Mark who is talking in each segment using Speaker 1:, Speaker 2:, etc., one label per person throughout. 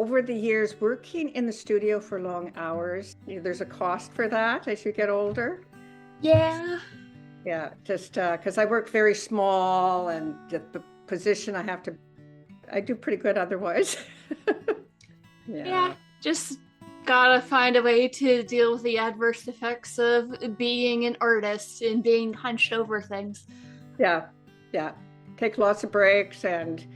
Speaker 1: over the years, working in the studio for long hours, there's a cost for that as you get older.
Speaker 2: Yeah.
Speaker 1: Yeah, just because I work very small and the position I do pretty good otherwise.
Speaker 2: Yeah. Just gotta find a way to deal with the adverse effects of being an artist and being hunched over things.
Speaker 1: Yeah, yeah. Take lots of breaks and,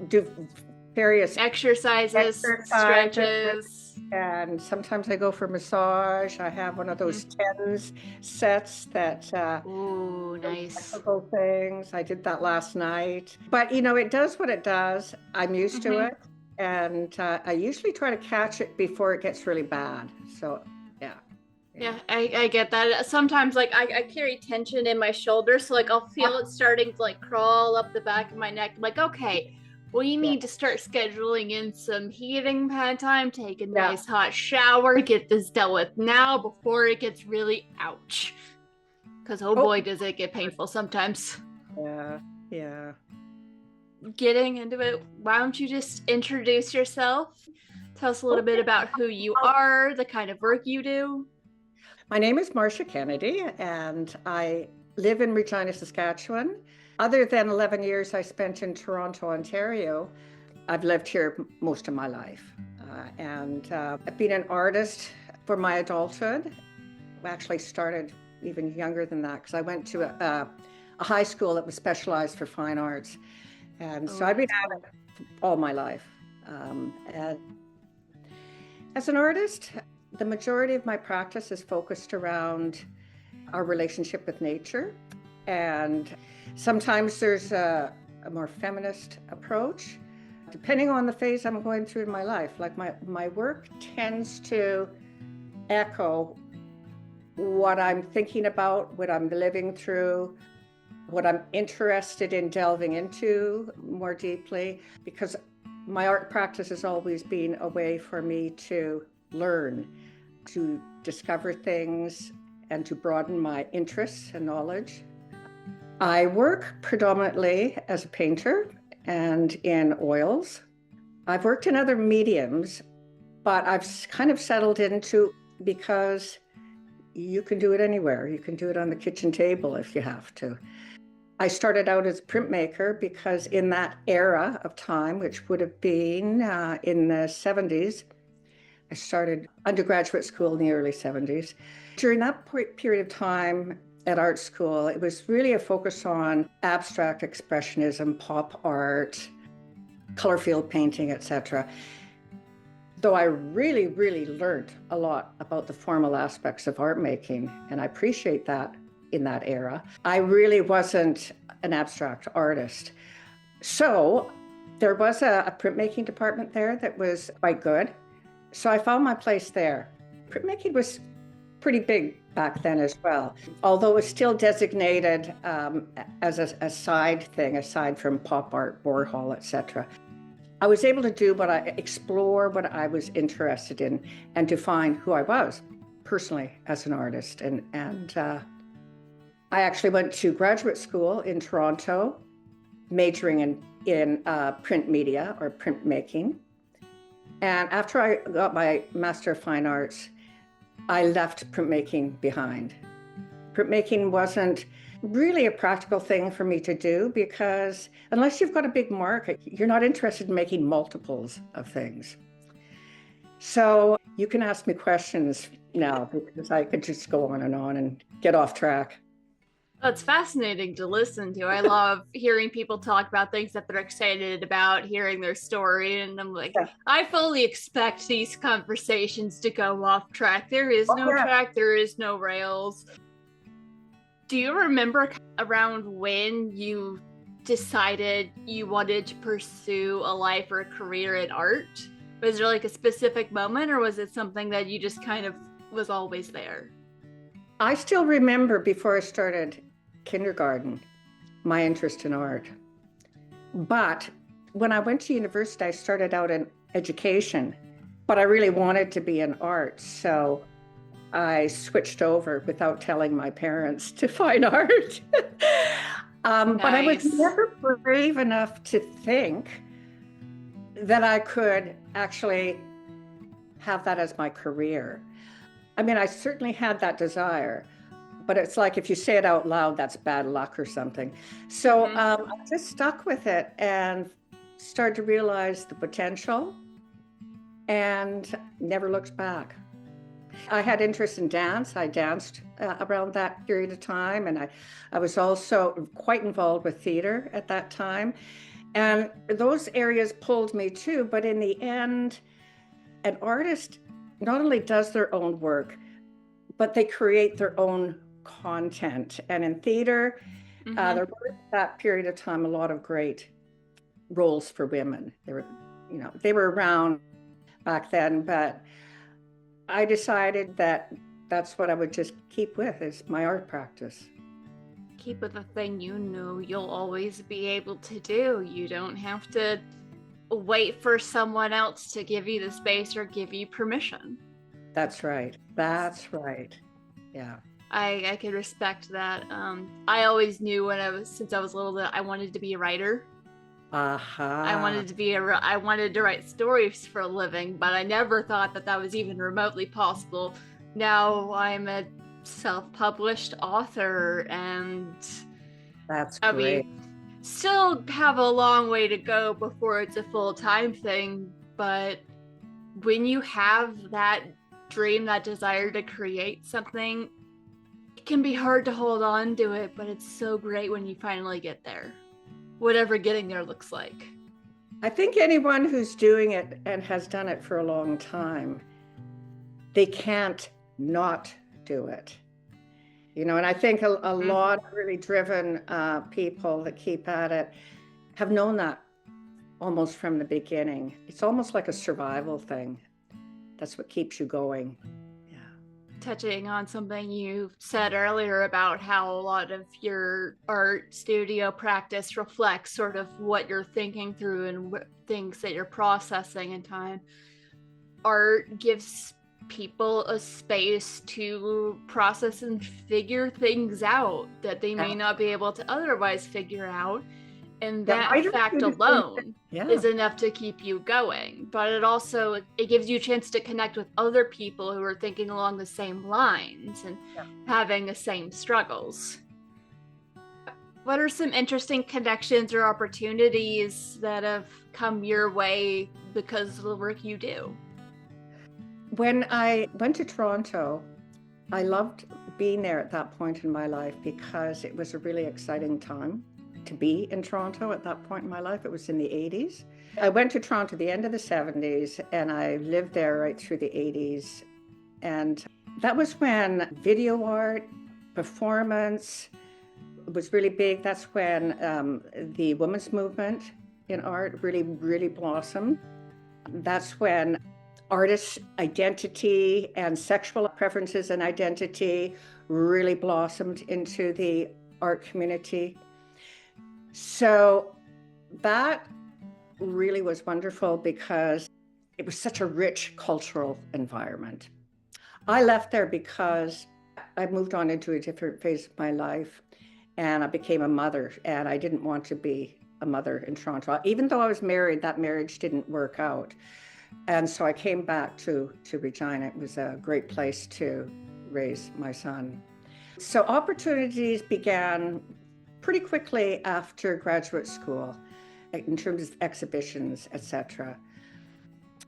Speaker 1: do various
Speaker 2: Exercises, stretches.
Speaker 1: And sometimes I go for massage. I have one of those TENS sets that
Speaker 2: Ooh, nice.
Speaker 1: technical things. I did that last night. But, it does what it does. I'm used to it. And I usually try to catch it before it gets really bad. So, yeah.
Speaker 2: Yeah, I get that. Sometimes, like, I carry tension in my shoulders, so, like, I'll feel it starting to, like, crawl up the back of my neck. I'm like, okay, we need to start scheduling in some heating pad time, take a nice hot shower, get this dealt with now before it gets really ouch. Because, oh boy, does it get painful sometimes.
Speaker 1: Yeah.
Speaker 2: Getting into it, why don't you just introduce yourself? Tell us a little bit about who you are, the kind of work you do.
Speaker 1: My name is Marsha Kennedy, and I live in Regina, Saskatchewan. Other than 11 years I spent in Toronto, Ontario, I've lived here most of my life. I've been an artist for my adulthood. I actually started even younger than that because I went to a high school that was specialized for fine arts. And so I've been at it all my life. And as an artist, the majority of my practice is focused around our relationship with nature. And sometimes there's a more feminist approach, depending on the phase I'm going through in my life. Like my work tends to echo what I'm thinking about, what I'm living through, what I'm interested in delving into more deeply, because my art practice has always been a way for me to learn, to discover things, and to broaden my interests and knowledge. I work predominantly as a painter and in oils. I've worked in other mediums, but I've kind of settled into because you can do it anywhere. You can do it on the kitchen table if you have to. I started out as a printmaker because in that era of time, which would have been in the 70s, I started undergraduate school in the early 70s. During that period of time at art school, it was really a focus on abstract expressionism, pop art, color field painting, etc. Though I really, really learned a lot about the formal aspects of art making, and I appreciate that in that era, I really wasn't an abstract artist. So there was a printmaking department there that was quite good. So I found my place there. Printmaking was pretty big back then as well, although it was still designated as a side thing, aside from pop art, Warhol, etc. I was able to explore what I was interested in and define who I was personally as an artist. And I actually went to graduate school in Toronto, majoring in print media or printmaking. And after I got my Master of Fine Arts, I left printmaking behind. Printmaking wasn't really a practical thing for me to do because unless you've got a big market, you're not interested in making multiples of things. So you can ask me questions now because I could just go on and get off track.
Speaker 2: It's fascinating to listen to. I love hearing people talk about things that they're excited about, hearing their story. And I'm like, I fully expect these conversations to go off track. There is no track, there is no rails. Do you remember around when you decided you wanted to pursue a life or a career in art? Was there like a specific moment, or was it something that you just kind of was always there?
Speaker 1: I still remember before I started kindergarten, my interest in art. But when I went to university, I started out in education, but I really wanted to be in art. So I switched over without telling my parents to fine art. But I was never brave enough to think that I could actually have that as my career. I mean, I certainly had that desire, but it's like if you say it out loud, that's bad luck or something. So I just stuck with it and started to realize the potential and never looked back. I had interest in dance. I danced around that period of time, and I was also quite involved with theater at that time. And those areas pulled me too, but in the end, an artist not only does their own work, but they create their own content. And in theater, there were at that period of time a lot of great roles for women. They were around back then, but I decided that that's what I would just keep with is my art practice.
Speaker 2: Keep with the thing you know you'll always be able to do. You don't have to wait for someone else to give you the space or give you permission.
Speaker 1: That's right. That's right. Yeah.
Speaker 2: I can respect that. I always knew since I was little that I wanted to be a writer. I wanted to write stories for a living, but I never thought that was even remotely possible. Now I'm a self-published author, and
Speaker 1: that's great. I mean,
Speaker 2: still have a long way to go before it's a full-time thing, but when you have that dream, that desire to create something, it can be hard to hold on to it, but it's so great when you finally get there, whatever getting there looks like.
Speaker 1: I think anyone who's doing it and has done it for a long time, they can't not do it. And I think a lot of really driven people that keep at it have known that almost from the beginning. It's almost like a survival thing. That's what keeps you going. Yeah.
Speaker 2: Touching on something you said earlier about how a lot of your art studio practice reflects sort of what you're thinking through and things that you're processing in time. Art gives people a space to process and figure things out that they may not be able to otherwise figure out. And that fact alone is enough to keep you going. But it gives you a chance to connect with other people who are thinking along the same lines and having the same struggles. What are some interesting connections or opportunities that have come your way because of the work you do?
Speaker 1: When I went to Toronto, I loved being there at that point in my life because it was a really exciting time to be in Toronto at that point in my life. It was in the 80s. I went to Toronto at the end of the 70s, and I lived there right through the 80s. And that was when video art, performance was really big. That's when the women's movement in art really, really blossomed. That's when artists' identity and sexual preferences and identity really blossomed into the art community. So that really was wonderful because it was such a rich cultural environment. I left there because I moved on into a different phase of my life, and I became a mother, and I didn't want to be a mother in Toronto. Even though I was married, that marriage didn't work out. And so I came back to Regina. It was a great place to raise my son. So opportunities began pretty quickly after graduate school in terms of exhibitions, etc.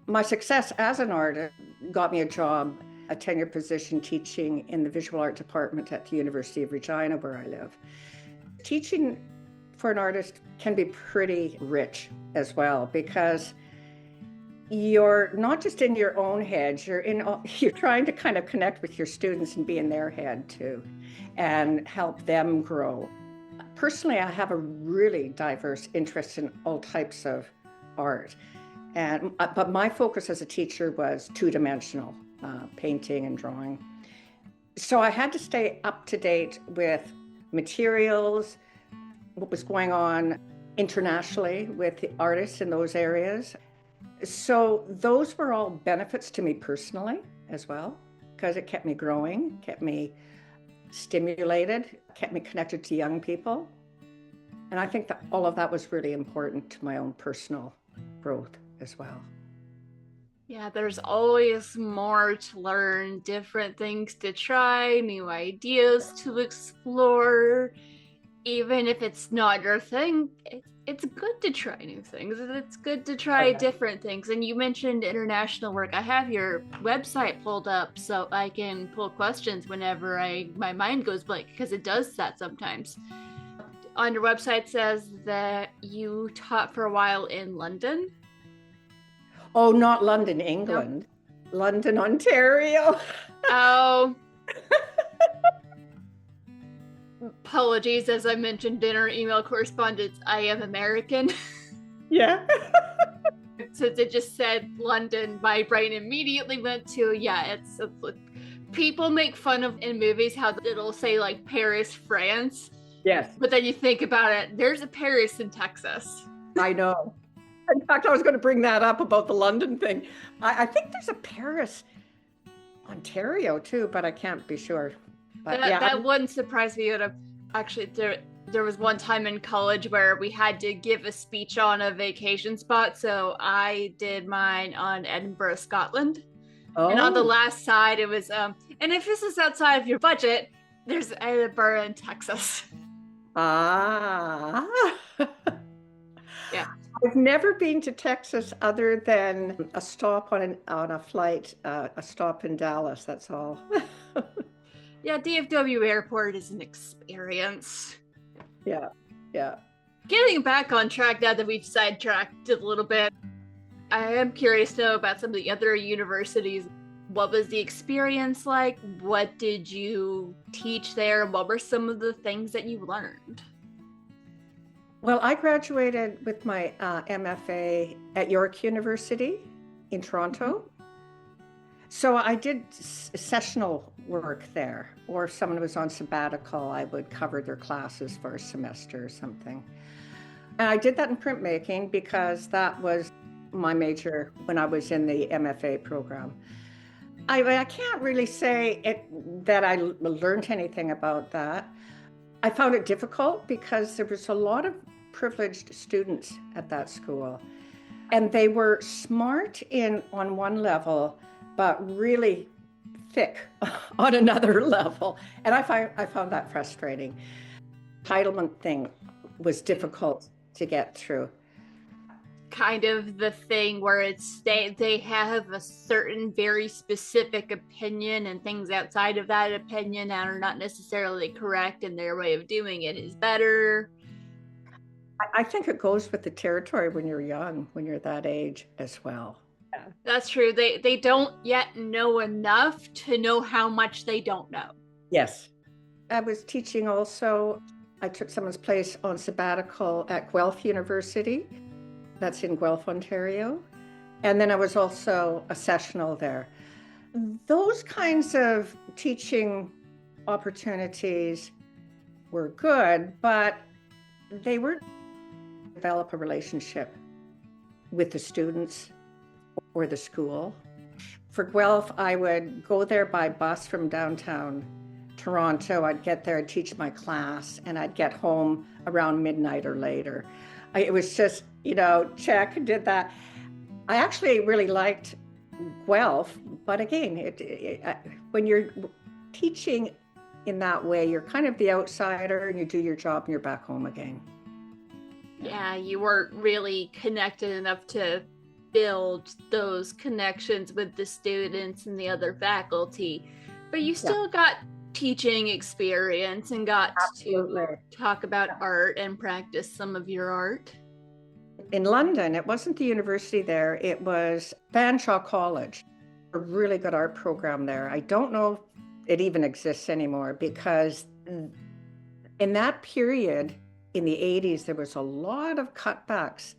Speaker 1: My success as an artist got me a job, a tenure position teaching in the visual art department at the University of Regina, where I live. Teaching for an artist can be pretty rich as well because you're not just in your own head, you're trying to kind of connect with your students and be in their head too and help them grow. Personally, I have a really diverse interest in all types of art, but my focus as a teacher was two-dimensional painting and drawing. So I had to stay up to date with materials, what was going on internationally with the artists in those areas. So those were all benefits to me personally as well, because it kept me growing, kept me stimulated, kept me connected to young people. And I think that all of that was really important to my own personal growth as well.
Speaker 2: Yeah, there's always more to learn, different things to try, new ideas to explore. Even if it's not your thing, it's good to try new things. It's good to try different things. And you mentioned international work. I have your website pulled up so I can pull questions whenever my mind goes blank, because it does that sometimes. On your website says that you taught for a while in London.
Speaker 1: Oh, not London, England. Nope. London, Ontario.
Speaker 2: Oh. Apologies, as I mentioned in our email correspondence, I am American.
Speaker 1: Yeah.
Speaker 2: Since it just said London, my brain immediately went to, it's people make fun of in movies how it'll say like Paris, France.
Speaker 1: Yes.
Speaker 2: But then you think about it, there's a Paris in Texas.
Speaker 1: I know. In fact, I was going to bring that up about the London thing. I think there's a Paris, Ontario too, but I can't be sure. But
Speaker 2: that wouldn't surprise me. Actually, there was one time in college where we had to give a speech on a vacation spot. So I did mine on Edinburgh, Scotland. Oh. And on the last side, it was, and if this is outside of your budget, there's Edinburgh in Texas.
Speaker 1: Ah.
Speaker 2: Yeah.
Speaker 1: I've never been to Texas other than a stop on a flight, a stop in Dallas. That's all.
Speaker 2: Yeah, DFW Airport is an experience.
Speaker 1: Yeah.
Speaker 2: Getting back on track now that we've sidetracked a little bit, I am curious to know about some of the other universities. What was the experience like? What did you teach there? What were some of the things that you learned?
Speaker 1: Well, I graduated with my MFA at York University in Toronto. So I did sessional work there, or if someone was on sabbatical, I would cover their classes for a semester or something. And I did that in printmaking because that was my major when I was in the MFA program. I can't really say that I learned anything about that. I found it difficult because there was a lot of privileged students at that school, and they were smart on one level, but really thick on another level. And I found that frustrating. Entitlement thing was difficult to get through.
Speaker 2: Kind of the thing where they have a certain very specific opinion, and things outside of that opinion are not necessarily correct, and their way of doing it is better.
Speaker 1: I think it goes with the territory when you're young, when you're that age as well.
Speaker 2: Yeah. That's true. They don't yet know enough to know how much they don't know.
Speaker 1: Yes. I was teaching also. I took someone's place on sabbatical at Guelph University. That's in Guelph, Ontario. And then I was also a sessional there. Those kinds of teaching opportunities were good, but they weren't develop a relationship with the students or the school. For Guelph, I would go there by bus from downtown Toronto. I'd get there, I'd teach my class, and I'd get home around midnight or later. It was just, check, did that. I actually really liked Guelph, but again, when you're teaching in that way, you're kind of the outsider, and you do your job and you're back home again.
Speaker 2: Yeah, you weren't really connected enough to build those connections with the students and the other faculty, but you still got teaching experience and got to talk about art and practice some of your art.
Speaker 1: In London, it wasn't the university there, it was Fanshawe College, a really good art program there. I don't know if it even exists anymore, because in that period in the 80s, there was a lot of cutbacks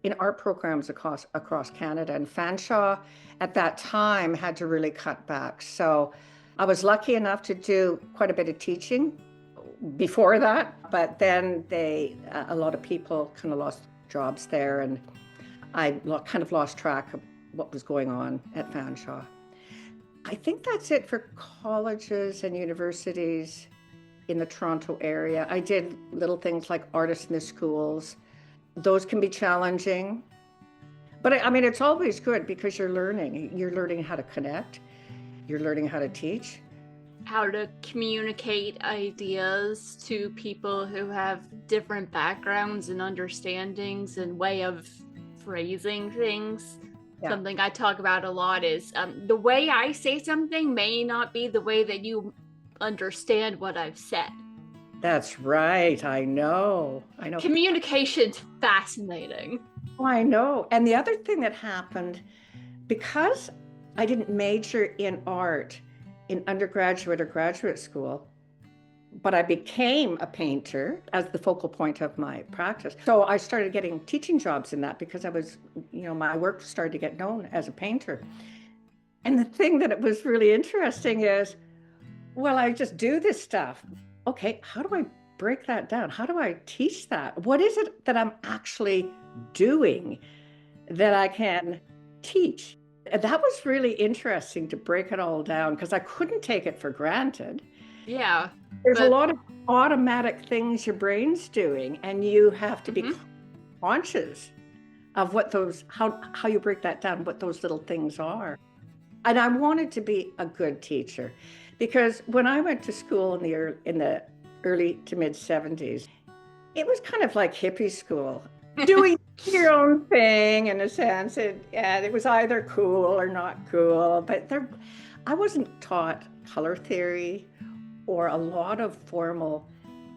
Speaker 1: in art programs across Canada, and Fanshawe at that time had to really cut back. So I was lucky enough to do quite a bit of teaching before that, but then a lot of people kind of lost jobs there, and I kind of lost track of what was going on at Fanshawe. I think that's it for colleges and universities in the Toronto area. I did little things like artists in the schools. Those can be challenging. But I mean, it's always good because you're learning. You're learning how to connect. You're learning how to teach.
Speaker 2: How to communicate ideas to people who have different backgrounds and understandings and way of phrasing things. Yeah. Something I talk about a lot is the way I say something may not be the way that you understand what I've said.
Speaker 1: That's right. I know.
Speaker 2: Communication's fascinating.
Speaker 1: Oh, I know. And the other thing that happened, because I didn't major in art in undergraduate or graduate school, but I became a painter as the focal point of my practice. So I started getting teaching jobs in that because I was, my work started to get known as a painter. And the thing that it was really interesting is, well, I just do this stuff. Okay, how do I break that down? How do I teach that? What is it that I'm actually doing that I can teach? And that was really interesting to break it all down because I couldn't take it for granted.
Speaker 2: Yeah.
Speaker 1: There's a lot of automatic things your brain's doing, and you have to be conscious of what those, how you break that down, what those little things are. And I wanted to be a good teacher because when I went to school in the early to mid 70s, it was kind of like hippie school, doing your own thing in a sense. It was either cool or not cool, but I wasn't taught color theory or a lot of formal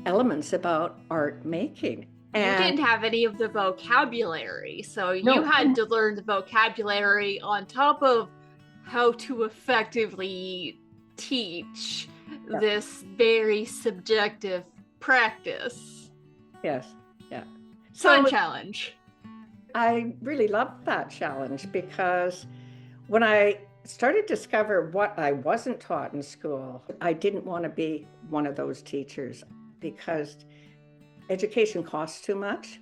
Speaker 1: elements about art making.
Speaker 2: And you didn't have any of the vocabulary, so you had to learn the vocabulary on top of how to effectively teach this very subjective practice.
Speaker 1: Yes, yeah.
Speaker 2: Fun challenge.
Speaker 1: I really loved that challenge because when I started to discover what I wasn't taught in school, I didn't want to be one of those teachers because education costs too much.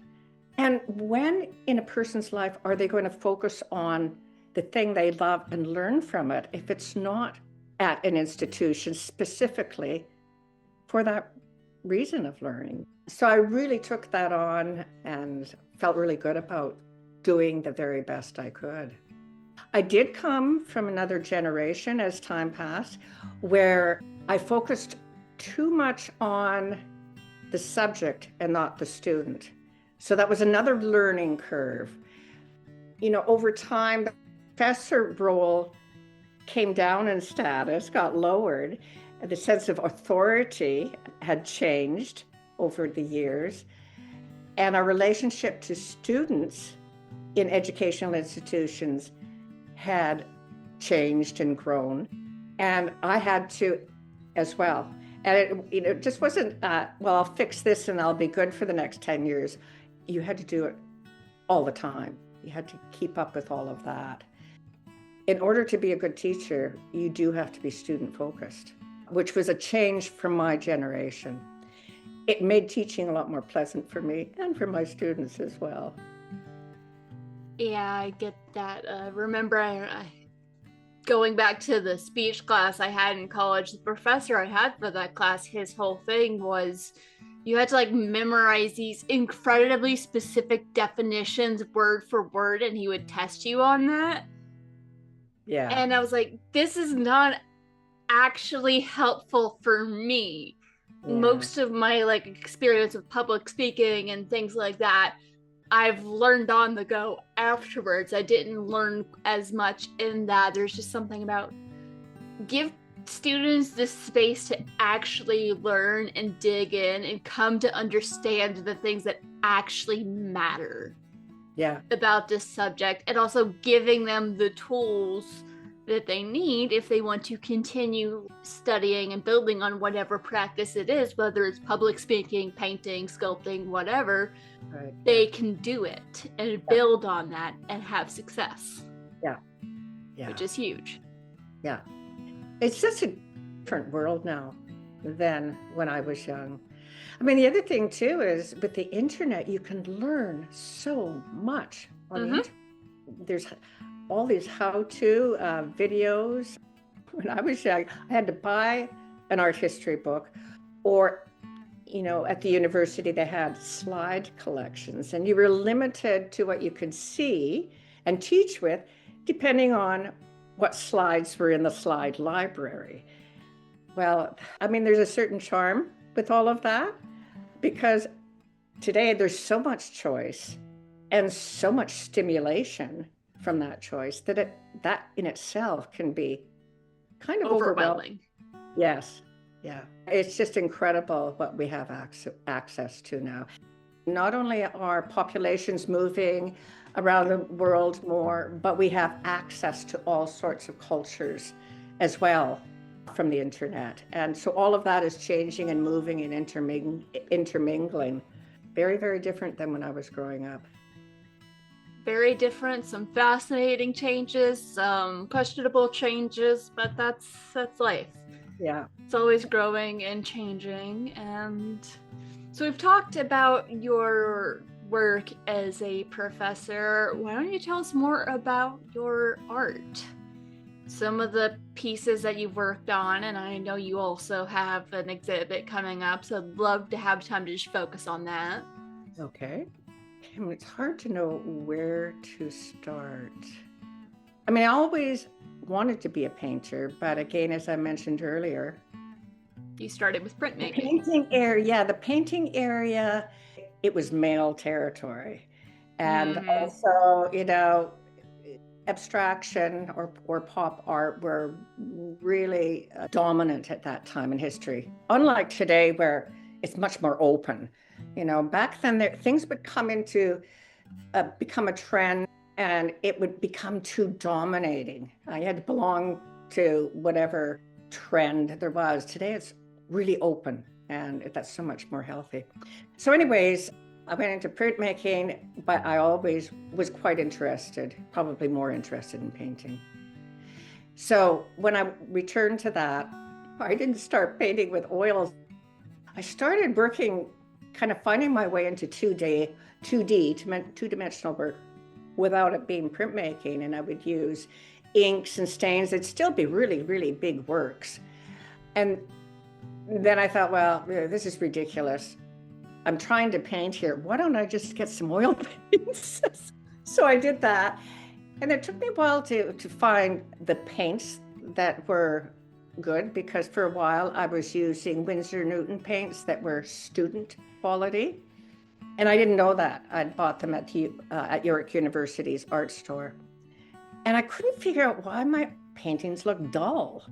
Speaker 1: And when in a person's life are they going to focus on the thing they love and learn from it if it's not at an institution specifically for that reason of learning? So I really took that on and felt really good about doing the very best I could. I did come from another generation as time passed where I focused too much on the subject and not the student. So that was another learning curve. Over time, the professor role came down in status, got lowered. The sense of authority had changed over the years. And our relationship to students in educational institutions had changed and grown. And I had to as well. And it just wasn't, I'll fix this and I'll be good for the next 10 years. You had to do it all the time. You had to keep up with all of that. In order to be a good teacher, you do have to be student focused, which was a change from my generation. It made teaching a lot more pleasant for me and for my students as well.
Speaker 2: Yeah, I get that. Remember, going back to the speech class I had in college, the professor I had for that class, his whole thing was you had to memorize these incredibly specific definitions word for word, and he would test you on that.
Speaker 1: Yeah.
Speaker 2: And I was like, this is not actually helpful for me. Yeah. Most of my experience with public speaking and things like that, I've learned on the go afterwards. I didn't learn as much in that. There's just something about give students the space to actually learn and dig in and come to understand the things that actually matter about this subject, and also giving them the tools that they need if they want to continue studying and building on whatever practice it is, whether it's public speaking, painting, sculpting, whatever. Right. They can do it and build on that and have success.
Speaker 1: Yeah.
Speaker 2: Which is huge.
Speaker 1: Yeah. It's just a different world now than when I was young. I mean, the other thing too is with the internet, you can learn so much on the internet. There's all these how-to videos. When I was young, I had to buy an art history book, or, at the university, they had slide collections, and you were limited to what you could see and teach with, depending on what slides were in the slide library. Well, I mean, there's a certain charm with all of that, because today there's so much choice and so much stimulation from that choice that that in itself can be kind of overwhelming. Yes. Yeah. It's just incredible what we have access to now. Not only are populations moving around the world more, but we have access to all sorts of cultures as well from the internet. And so all of that is changing and moving and intermingling. Very, very different than when I was growing up.
Speaker 2: Very different, some fascinating changes, some questionable changes, but that's life.
Speaker 1: Yeah.
Speaker 2: It's always growing and changing. And so we've talked about your work as a professor. Why don't you tell us more about your art? Some of the pieces that you've worked on, and I know you also have an exhibit coming up, so I'd love to have time to just focus on that.
Speaker 1: Okay. I mean, it's hard to know where to start. I mean, I always wanted to be a painter, but again, as I mentioned earlier,
Speaker 2: you started with printmaking.
Speaker 1: The painting area, it was male territory. And also, abstraction or pop art were really dominant at that time in history. Unlike today, where it's much more open. Back then, things would come into become a trend, and it would become too dominating. I had to belong to whatever trend there was. Today, it's really open, and that's so much more healthy. So anyways, I went into printmaking, but I always was quite interested, probably more interested in painting. So when I returned to that, I didn't start painting with oils. I started working, kind of finding my way into 2D, two-dimensional work without it being printmaking. And I would use inks and stains. It'd still be really, really big works. And then I thought, well, this is ridiculous. I'm trying to paint here. Why don't I just get some oil paints? So I did that. And it took me a while to find the paints that were good, because for a while I was using Winsor Newton paints that were student quality. And I didn't know that. I'd bought them at York University's art store. And I couldn't figure out why my paintings looked dull.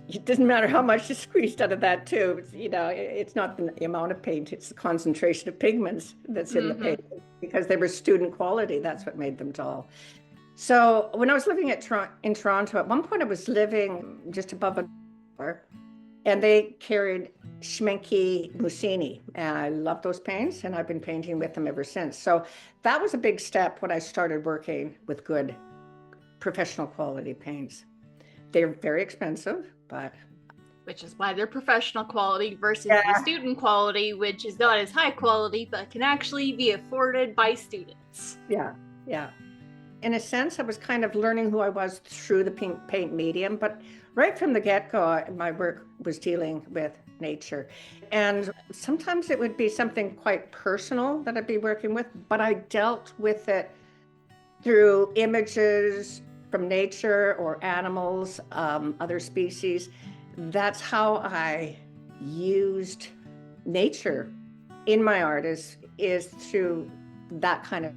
Speaker 1: It doesn't matter how much you squeezed out of that tube. It's not the amount of paint, it's the concentration of pigments that's in the paint. Because they were student quality, that's what made them dull. So when I was living in Toronto, at one point I was living just above a bar, and they carried Schmincke Mussini, and I love those paints, and I've been painting with them ever since. So that was a big step when I started working with good professional quality paints. They're very expensive, but...
Speaker 2: Which is why they're professional quality versus the student quality, which is not as high quality, but can actually be afforded by students.
Speaker 1: Yeah. In a sense, I was kind of learning who I was through the paint medium, but right from the get-go, my work was dealing with nature. And sometimes it would be something quite personal that I'd be working with, but I dealt with it through images from nature or animals, other species. That's how I used nature in my art is through that kind of.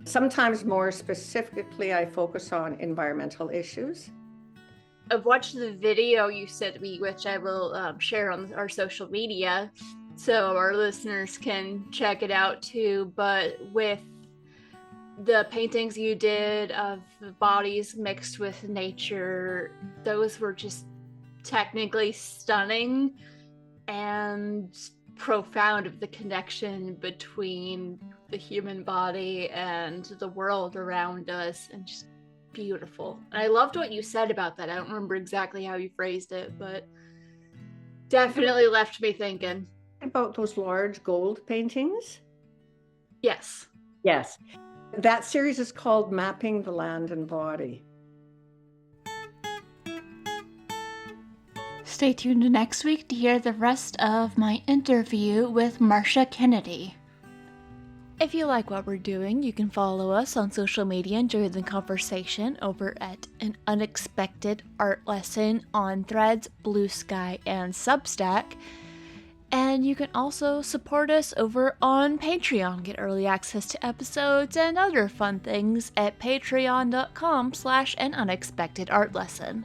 Speaker 1: Sometimes more specifically, I focus on environmental issues.
Speaker 2: I've watched the video you sent me, which I will share on our social media so our listeners can check it out too. But with the paintings you did of the bodies mixed with nature, those were just technically stunning and profound, of the connection between the human body and the world around us, and just beautiful. And I loved what you said about that. I don't remember exactly how you phrased it, but definitely left me thinking.
Speaker 1: About those large gold paintings?
Speaker 2: Yes.
Speaker 1: That series is called Mapping the Land and Body.
Speaker 2: Stay tuned next week to hear the rest of my interview with Marsha Kennedy.
Speaker 3: If you like what we're doing, you can follow us on social media and join the conversation over at An Unexpected Art Lesson on Threads, Blue Sky, and Substack. And you can also support us over on Patreon, get early access to episodes and other fun things at patreon.com/anunexpectedartlesson.